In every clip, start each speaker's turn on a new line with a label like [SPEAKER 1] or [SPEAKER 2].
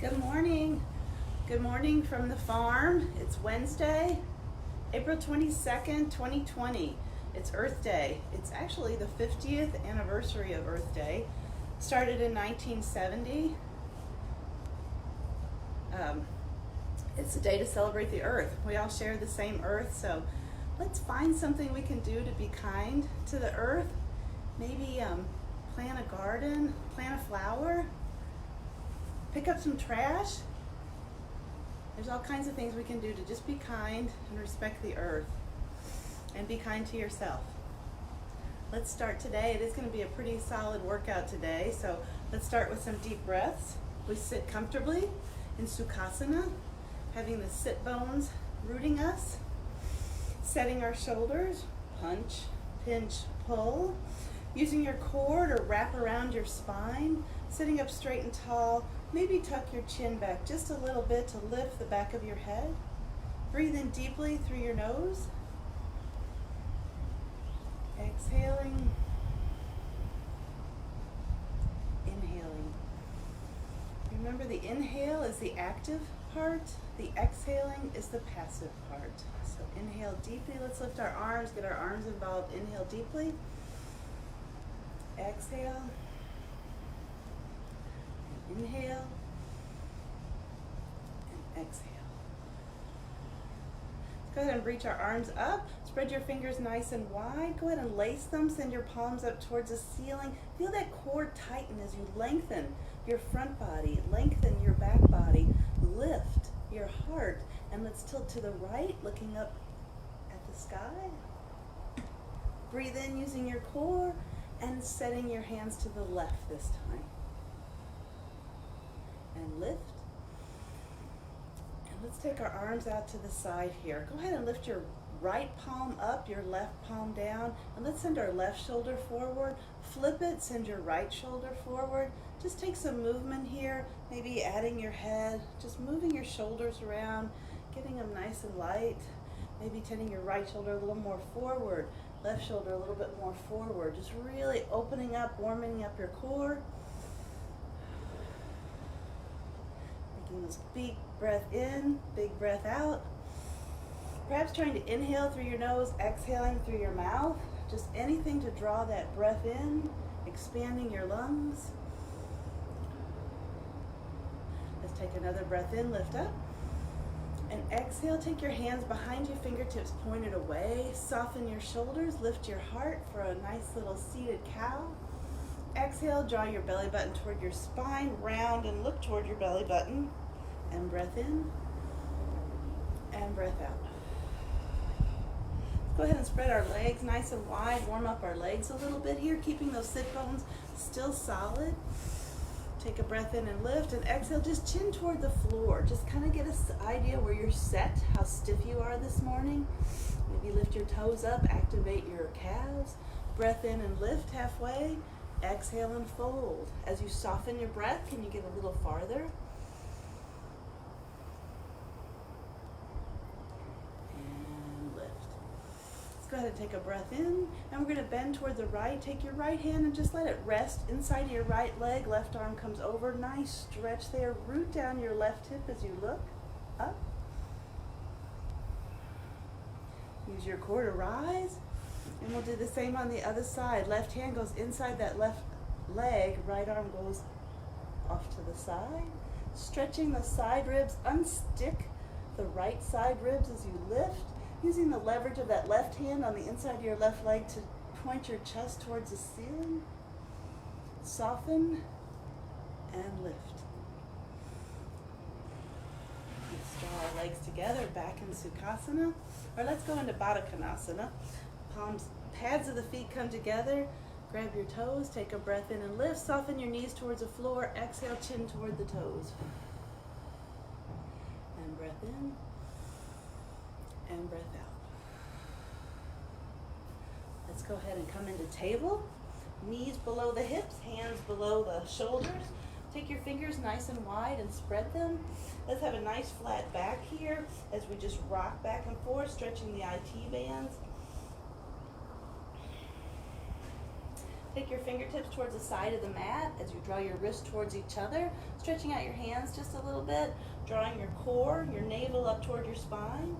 [SPEAKER 1] Good morning. Good morning from the farm. It's Wednesday, April 22nd, 2020. It's Earth Day. It's actually the 50th anniversary of Earth Day. Started in 1970. It's a day to celebrate the earth. We all share the same earth, so let's find something we can do to be kind to the earth. Maybe plant a garden, plant a flower, pick up some trash. There's all kinds of things we can do to just be kind and respect the earth and be kind to yourself. Let's start today. It is going to be a pretty solid workout today, so let's start with some deep breaths. We sit comfortably in Sukhasana, having the sit bones rooting us, setting our shoulders, punch, pinch, pull, using your core to wrap around your spine, sitting up straight and tall. Maybe tuck your chin back just a little bit to lift the back of your head. Breathe in deeply through your nose. Exhaling. Inhaling. Remember, the inhale is the active part. The exhaling is the passive part. So inhale deeply. Let's lift our arms, get our arms involved. Inhale deeply. Exhale. Inhale and exhale. Go ahead and reach our arms up. Spread your fingers nice and wide. Go ahead and lace them. Send your palms up towards the ceiling. Feel that core tighten as you lengthen your front body, lengthen your back body, lift your heart, and let's tilt to the right, looking up at the sky. Breathe in using your core and setting your hands to the left this time. And lift. And let's take our arms out to the side here. Go ahead and lift your right palm up, your left palm down, and let's send our left shoulder forward. Flip it, send your right shoulder forward. Just take some movement here, maybe adding your head, just moving your shoulders around, getting them nice and light. Maybe turning your right shoulder a little more forward, left shoulder a little bit more forward. Just really opening up, warming up your core. This big breath in, big breath out. Perhaps trying to inhale through your nose, exhaling through your mouth. Just anything to draw that breath in, expanding your lungs. Let's take another breath in, lift up. And exhale, take your hands behind your fingertips pointed away. Soften your shoulders, lift your heart for a nice little seated cow. Exhale, draw your belly button toward your spine, round and look toward your belly button. And breath in, and breath out. Go ahead and spread our legs nice and wide, warm up our legs a little bit here, keeping those sit bones still solid. Take a breath in and lift, and exhale, just chin toward the floor. Just kind of get an idea where you're set, how stiff you are this morning. Maybe lift your toes up, activate your calves. Breath in and lift halfway. Exhale and fold. As you soften your breath, can you get a little farther? And lift. Let's go ahead and take a breath in, and we're going to bend toward the right. Take your right hand and just let it rest inside of your right leg. Left arm comes over. Nice stretch there. Root down your left hip as you look up. Use your core to rise. And we'll do the same on the other side. Left hand goes inside that left leg. Right arm goes off to the side. Stretching the side ribs. Unstick the right side ribs as you lift. Using the leverage of that left hand on the inside of your left leg to point your chest towards the ceiling. Soften and lift. Let's draw our legs together back in Sukhasana. Or let's go into Baddha Konasana. Palms, pads of the feet come together. Grab your toes, take a breath in and lift. Soften your knees towards the floor. Exhale, chin toward the toes. And breath in. And breath out. Let's go ahead and come into table. Knees below the hips, hands below the shoulders. Take your fingers nice and wide and spread them. Let's have a nice flat back here as we just rock back and forth, stretching the IT bands. Take your fingertips towards the side of the mat as you draw your wrists towards each other, stretching out your hands just a little bit, drawing your core, your navel up toward your spine.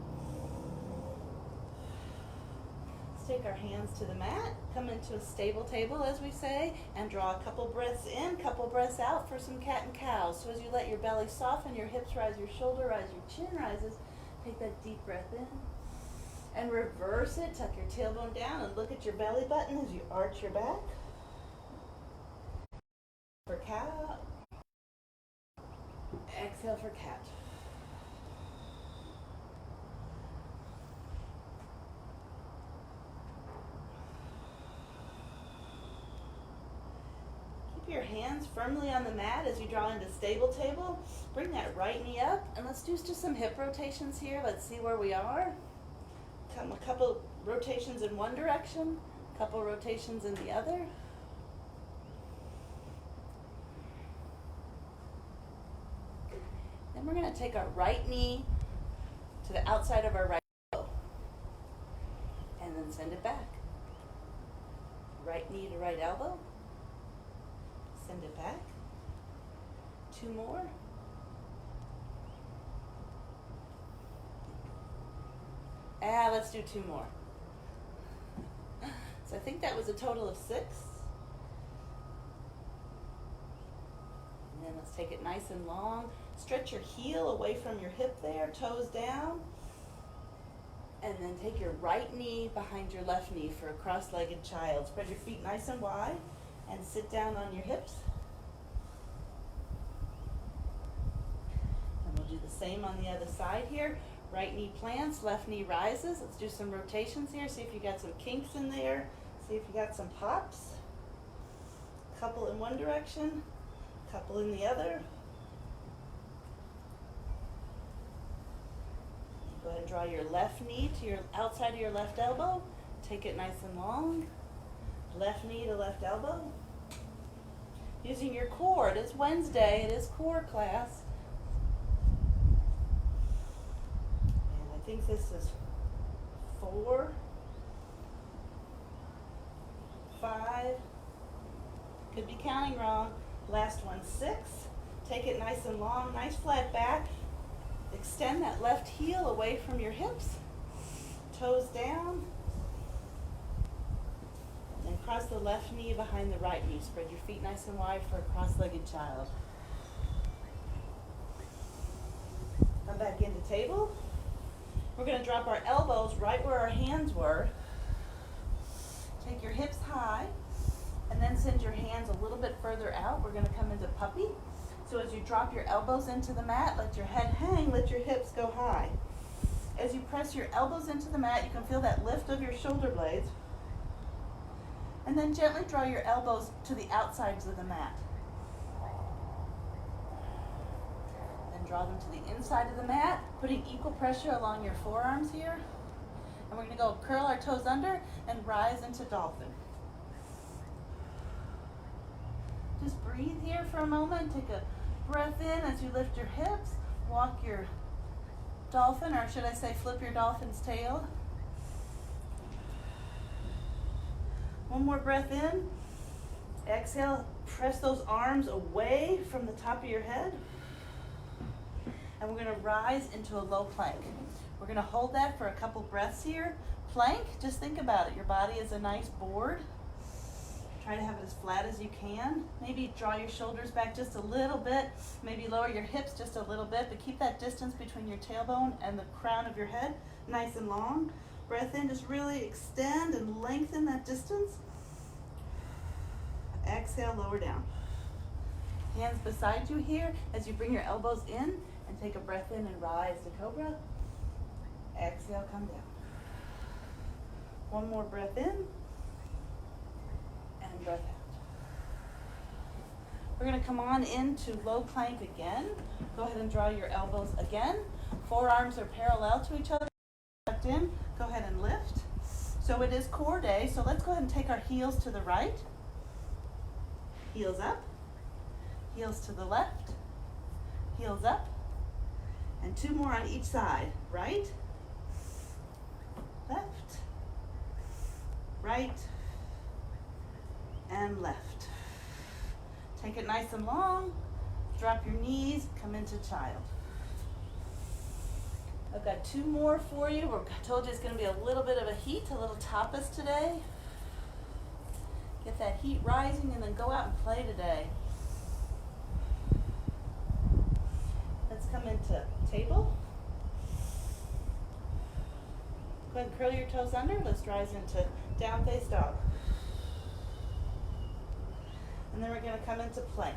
[SPEAKER 1] Let's take our hands to the mat, come into a stable table as we say, and draw a couple breaths in, couple breaths out for some cat and cow. So as you let your belly soften, your hips rise, your shoulder rise, your chin rises, take that deep breath in. And reverse it, tuck your tailbone down and look at your belly button as you arch your back. For cow. Exhale for cat. Keep your hands firmly on the mat as you draw into stable table. Bring that right knee up and let's do just some hip rotations here. Let's see where we are. Come a couple rotations in one direction, a couple rotations in the other. Then we're going to take our right knee to the outside of our right elbow and then send it back. Right knee to right elbow, send it back. 2 more. Let's do 2 more. So I think that was a total of 6. And then let's take it nice and long. Stretch your heel away from your hip there, toes down. And then take your right knee behind your left knee for a cross-legged child. Spread your feet nice and wide and sit down on your hips. And we'll do the same on the other side here. Right knee plants, left knee rises. Let's do some rotations here. See if you got some kinks in there. See if you got some pops. Couple in one direction, couple in the other. Go ahead and draw your left knee to your outside of your left elbow. Take it nice and long. Left knee to left elbow. Using your core. It is Wednesday. It is core class. I think this is 4, 5, could be counting wrong. Last one, 6. Take it nice and long, nice flat back. Extend that left heel away from your hips, toes down. And then cross the left knee behind the right knee. Spread your feet nice and wide for a cross-legged child. Come back into table. We're going to drop our elbows right where our hands were. Take your hips high and then send your hands a little bit further out. We're going to come into puppy. So as you drop your elbows into the mat, let your head hang, let your hips go high. As you press your elbows into the mat, you can feel that lift of your shoulder blades. And then gently draw your elbows to the outsides of the mat. Draw them to the inside of the mat, putting equal pressure along your forearms here. And we're going to go curl our toes under and rise into dolphin. Just breathe here for a moment. Take a breath in as you lift your hips. Walk your dolphin, or should I say flip your dolphin's tail. One more breath in. Exhale, press those arms away from the top of your head. And we're going to rise into a low plank. We're going to hold that for a couple breaths here. Plank, just think about it. Your body is a nice board. Try to have it as flat as you can. Maybe draw your shoulders back just a little bit. Maybe lower your hips just a little bit, but keep that distance between your tailbone and the crown of your head nice and long. Breath in, just really extend and lengthen that distance. Exhale, lower down. Hands beside you here as you bring your elbows in. And take a breath in and rise to cobra. Exhale, come down. One more breath in and breath out. We're going to come on into low plank again. Go ahead and draw your elbows again. Forearms are parallel to each other. Tucked in. Go ahead and lift. So it is core day, so let's go ahead and take our heels to the right. Heels up. Heels to the left. Heels up. And 2 more on each side. Right, left, right, and left. Take it nice and long. Drop your knees, come into child. I've got 2 more for you. I told you it's going to be a little bit of a heat, a little tapas today. Get that heat rising and then go out and play today. Let's come into table. Go ahead and curl your toes under. Let's rise into down face dog. And then we're going to come into plank.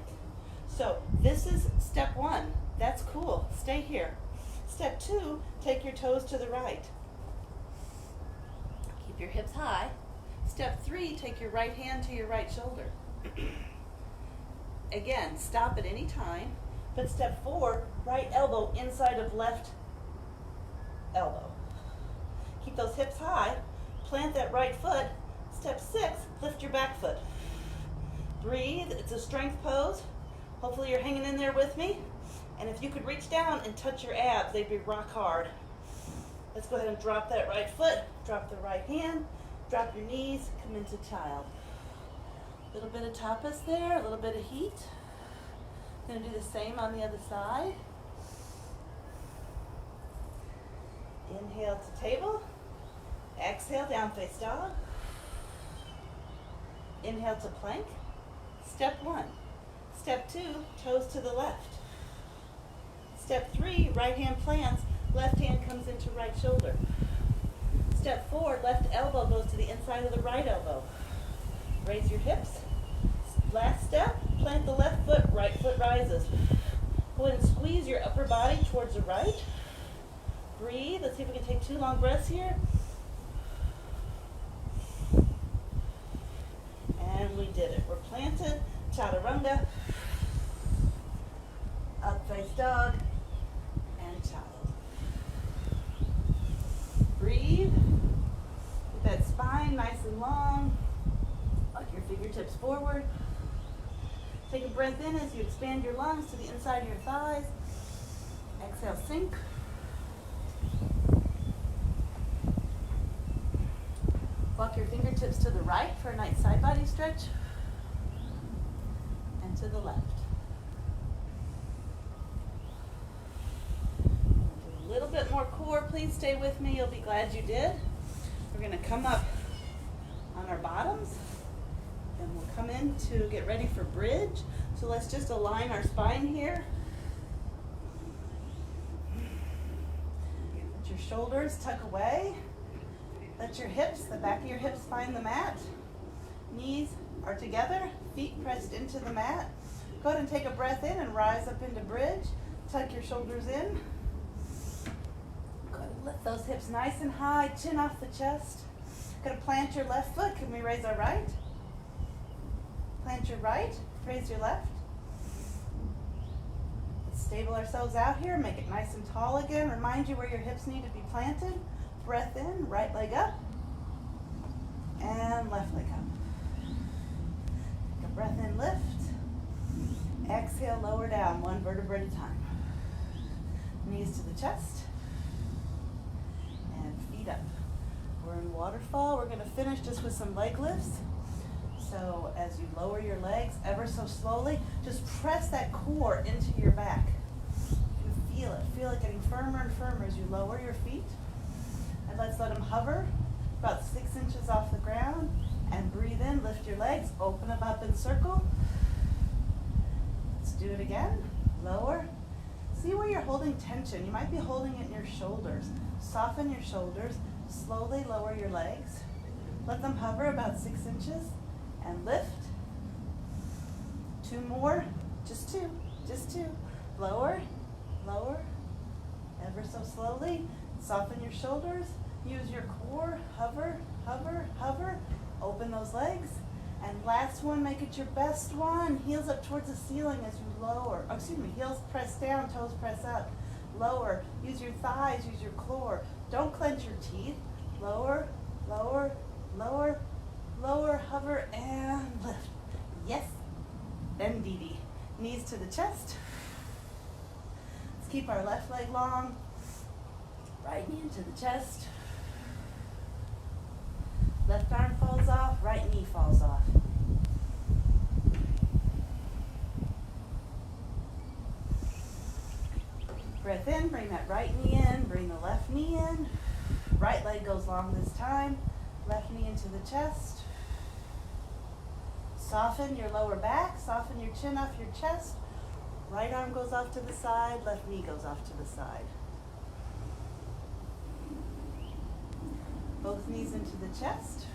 [SPEAKER 1] So this is step 1. That's cool. Stay here. Step 2, take your toes to the right. Keep your hips high. Step 3, take your right hand to your right shoulder. Again, stop at any time. But step 4, right elbow inside of left elbow. Keep those hips high. Plant that right foot. Step 6, lift your back foot. Breathe. It's a strength pose. Hopefully you're hanging in there with me. And if you could reach down and touch your abs, they'd be rock hard. Let's go ahead and drop that right foot. Drop the right hand. Drop your knees. Come into child. A little bit of tapas there. A little bit of heat. Going to do the same on the other side. Inhale to table. Exhale, down face dog. Inhale to plank. Step 1. Step 2, toes to the left. Step 3, right hand plants, left hand comes into right shoulder. Step 4, left elbow goes to the inside of the right elbow. Raise your hips. Last step, plant the left foot, right foot rises. Go ahead and squeeze your upper body towards the right. Breathe. Let's see if we can take 2 long breaths here. And we did it. We're planted. Chaturanga. Up face dog. And child. Breathe. Get that spine nice and long. Lock your fingertips forward. Take a breath in as you expand your lungs to the inside of your thighs. Exhale, sink. Walk your fingertips to the right for a nice side body stretch. And to the left. Do a little bit more core. Please stay with me. You'll be glad you did. We're going to come up on our bottoms. And we'll come in to get ready for bridge. So let's just align our spine here. Let your shoulders tuck away. Let your hips, the back of your hips find the mat. Knees are together, feet pressed into the mat. Go ahead and take a breath in and rise up into bridge. Tuck your shoulders in. Go ahead and lift those hips nice and high, chin off the chest. Gonna plant your left foot. Can we raise our right? Plant your right, raise your left. Let's stable ourselves out here, make it nice and tall again. Remind you where your hips need to be planted. Breath in, right leg up, and left leg up. Take a breath in, lift. Exhale, lower down, 1 vertebra at a time. Knees to the chest, and feet up. We're in waterfall. We're gonna finish just with some leg lifts. So as you lower your legs ever so slowly, just press that core into your back. You can feel it. Feel it getting firmer and firmer as you lower your feet. And let's let them hover about 6 inches off the ground. And breathe in, lift your legs, open them up in circle. Let's do it again. Lower. See where you're holding tension. You might be holding it in your shoulders. Soften your shoulders. Slowly lower your legs. Let them hover about 6 inches. And lift. 2 more. Just 2. Just 2. Lower. Lower. Ever so slowly. Soften your shoulders. Use your core. Hover. Hover. Hover. Open those legs. And last one, make it your best one. Heels up towards the ceiling as you lower. Oh, excuse me. Heels press down. Toes press up. Lower. Use your thighs. Use your core. Don't clench your teeth. Lower. Lower. Lower. Lower, hover, and lift. Yes. Bend Dee Dee. Knees to the chest. Let's keep our left leg long. Right knee into the chest. Left arm falls off, right knee falls off. Breath in, bring that right knee in, bring the left knee in. Right leg goes long this time. Left knee into the chest. Soften your lower back, soften your chin off your chest. Right arm goes off to the side, left knee goes off to the side. Both knees into the chest.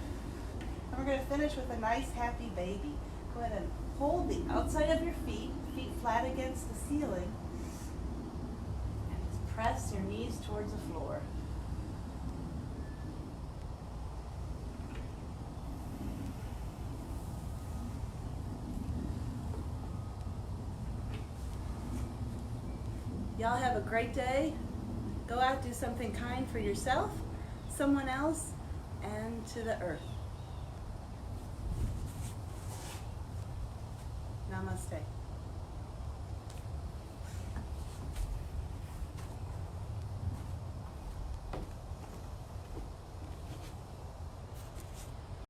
[SPEAKER 1] And we're going to finish with a nice happy baby. Go ahead and hold the outside of your feet, feet flat against the ceiling. And just press your knees towards the floor. Y'all have a great day. Go out, do something kind for yourself, someone else, and to the earth. Namaste.